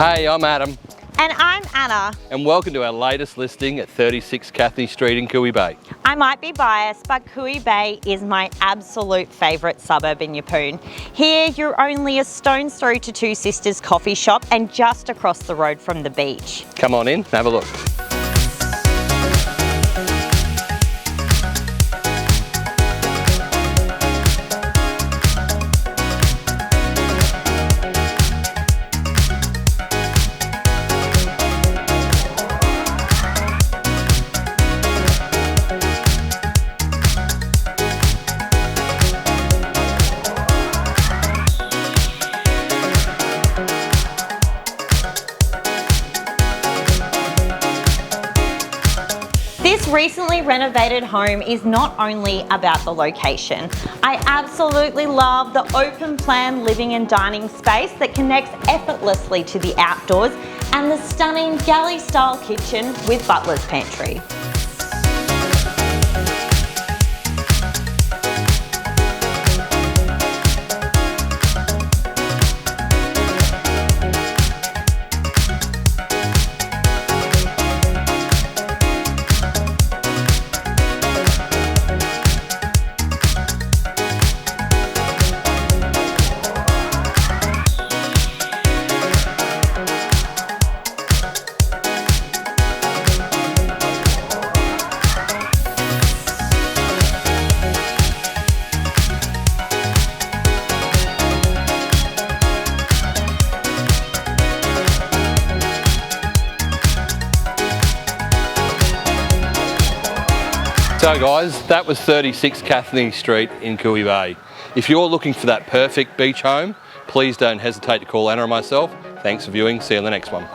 Hey, I'm Adam. And I'm Anna. And welcome to our latest listing at 36 Cathne Street in Cooee Bay. I might be biased, but Cooee Bay is my absolute favourite suburb in Yeppoon. Here, you're only a stone's throw to Two Sisters coffee shop and just across the road from the beach. Come on in and have a look. This recently renovated home is not only about the location. I absolutely love the open plan living and dining space that connects effortlessly to the outdoors and the stunning galley style kitchen with butler's pantry. So guys, that was 36 Cathne Street in Cooee Bay. If you're looking for that perfect beach home, please don't hesitate to call Anna or myself. Thanks for viewing, see you in the next one.